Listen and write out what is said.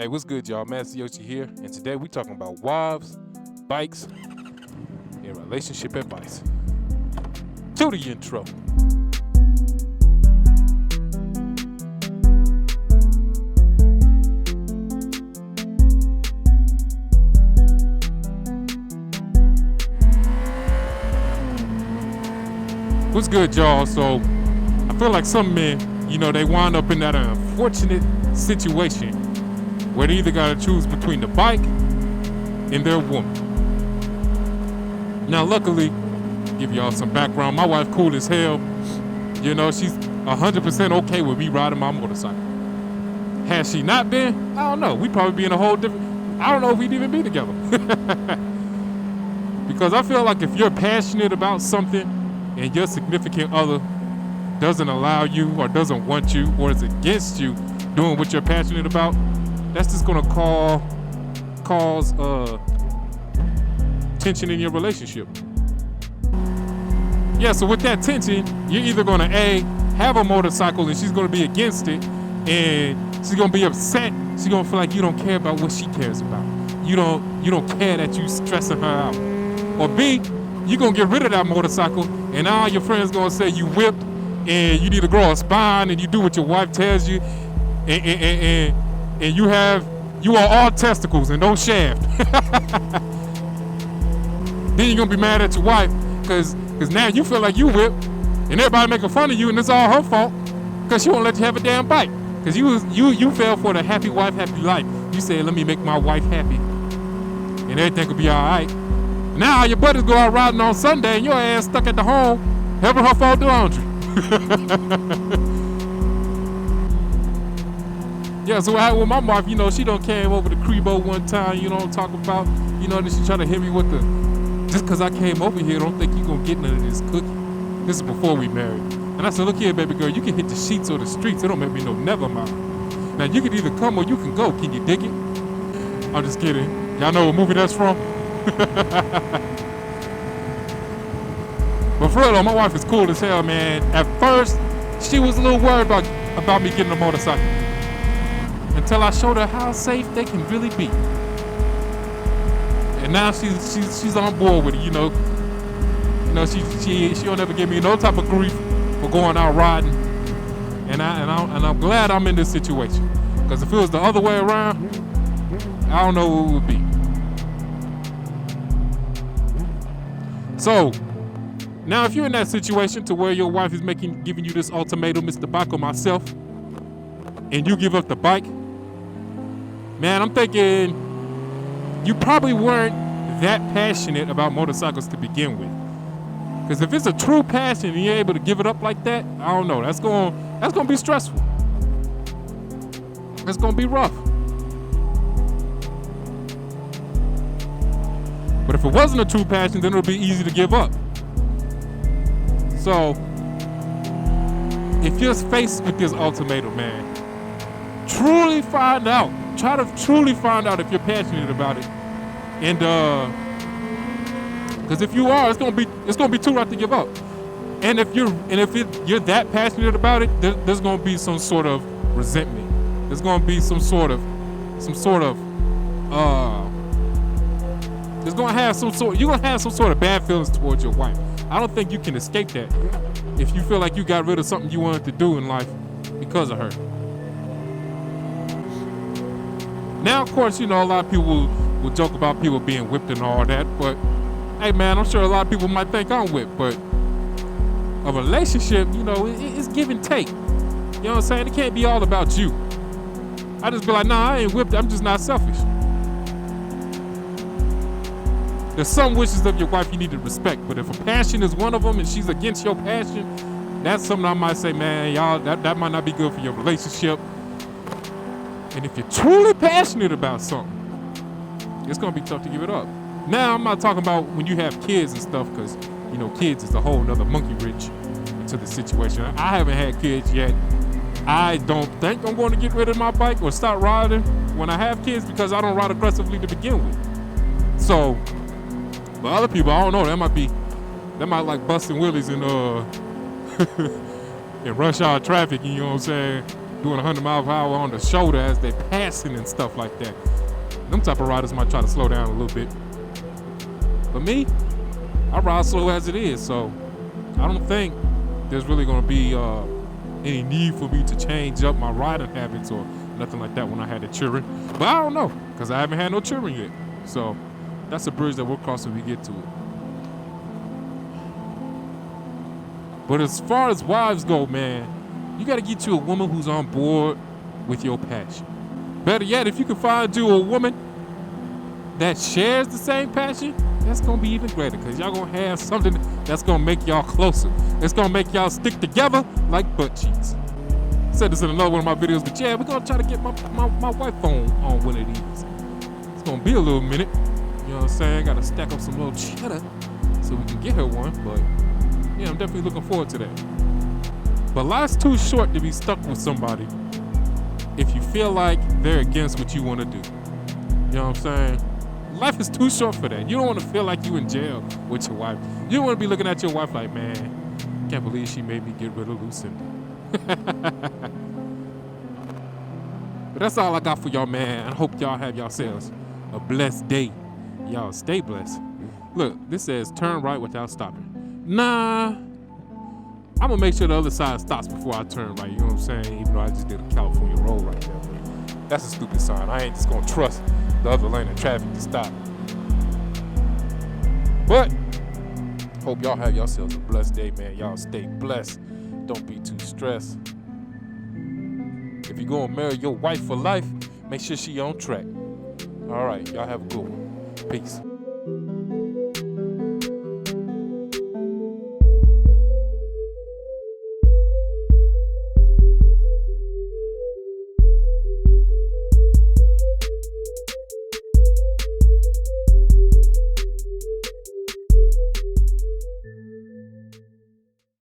Hey, what's good, y'all? Master Yoshi here, and today we talking about wives, bikes, and relationship advice. Cue the intro. What's good, y'all? So, I feel like some men, they wind up in that unfortunate situation where they either gotta choose between the bike and their woman. Now, luckily, give y'all some background. My wife cool as hell. She's 100% okay with me riding my motorcycle. Had she not been, I don't know. We'd probably be in a whole different. I don't know if we'd even be together. Because I feel like if you're passionate about something and your significant other doesn't allow you or doesn't want you or is against you doing what you're passionate about, that's just gonna cause tension in your relationship. Yeah, so with that tension, you're either gonna have a motorcycle and she's gonna be against it, and she's gonna be upset. She's gonna feel like you don't care about what she cares about. You don't care that you stressing her out. Or B, you're gonna get rid of that motorcycle, and now your friends gonna say you whipped and you need to grow a spine and you do what your wife tells you, and you are all testicles and no shaft. Then you're gonna be mad at your wife because now you feel like you whipped and everybody making fun of you, and it's all her fault because she won't let you have a damn bike. Because you fell for the happy wife, happy life. You said, let me make my wife happy and everything will be all right. Now your buddies go out riding on Sunday and your ass stuck at the home helping her fold the laundry. Yeah, so I had with my wife, she done came over to Crebo one time, talk about, then she tried to hit me with just because I came over here, don't think you gonna get none of this cookie. This is before we married. And I said, look here, baby girl, you can hit the sheets or the streets, it don't make me no never mind. Now you can either come or you can go, can you dig it? I'm just kidding. Y'all know what movie that's from? But for real though, my wife is cool as hell, man. At first, she was a little worried about me getting a motorcycle, until I showed her how safe they can really be. And now she's on board with it, she'll never give me no type of grief for going out riding. And I'm glad I'm in this situation. Because if it was the other way around, I don't know what it would be. So now if you're in that situation to where your wife is giving you this ultimatum, it's the bike or myself, and you give up the bike, man, I'm thinking you probably weren't that passionate about motorcycles to begin with. Because if it's a true passion and you're able to give it up like that, I don't know, that's gonna be stressful. It's gonna be rough. But if it wasn't a true passion, then it'll be easy to give up. So if you're faced with this ultimatum, man, truly find out. Try to truly find out if you're passionate about it, and because if you are, it's gonna be too rough to give up. And if you're that passionate about it, there's gonna be some sort of resentment. There's gonna be some sort of you're gonna have some sort of bad feelings towards your wife. I don't think you can escape that if you feel like you got rid of something you wanted to do in life because of her. Now, of course, a lot of people will joke about people being whipped and all that, but hey, man, I'm sure a lot of people might think I'm whipped, but a relationship, it's give and take. You know what I'm saying? It can't be all about you. I just be like, nah, I ain't whipped, I'm just not selfish. There's some wishes of your wife you need to respect, but if a passion is one of them and she's against your passion, that's something I might say, man, y'all, that might not be good for your relationship. And if you're truly passionate about something, it's gonna be tough to give it up. Now, I'm not talking about when you have kids and stuff, because kids is a whole nother monkey wrench into the situation. I haven't had kids yet. I don't think I'm going to get rid of my bike or stop riding when I have kids, because I don't ride aggressively to begin with. So, but other people, I don't know. That might like busting willies in in rush hour traffic. You know what I'm saying? doing 100 miles per hour on the shoulder as they're passing and stuff like that. Them type of riders might try to slow down a little bit. But me, I ride slow as it is, so I don't think there's really gonna be any need for me to change up my riding habits or nothing like that when I had the children. But I don't know, because I haven't had no children yet. So that's a bridge that we'll cross when we get to it. But as far as wives go, man, you gotta get you a woman who's on board with your passion. Better yet, if you can find you a woman that shares the same passion, that's gonna be even greater, because y'all gonna have something that's gonna make y'all closer. It's gonna make y'all stick together like butt cheeks. I said this in another one of my videos, but yeah, we're gonna try to get my wife on one of these. It's gonna be a little minute, you know what I'm saying? Gotta stack up some little cheddar so we can get her one, but yeah, I'm definitely looking forward to that. But life's too short to be stuck with somebody if you feel like they're against what you want to do. You know what I'm saying? Life is too short for that. You don't want to feel like you in jail with your wife. You don't want to be looking at your wife like, man, can't believe she made me get rid of Lucinda. But that's all I got for y'all, man. I hope y'all have yourselves a blessed day. Y'all stay blessed. Look, this says turn right without stopping. Nah, I'm gonna make sure the other side stops before I turn right. You know what I'm saying? Even though I just did a California roll right there. But that's a stupid sign. I ain't just gonna trust the other lane of traffic to stop. But hope y'all have yourselves a blessed day, man. Y'all stay blessed. Don't be too stressed. If you're gonna marry your wife for life, make sure she on track. All right, y'all have a good one. Peace.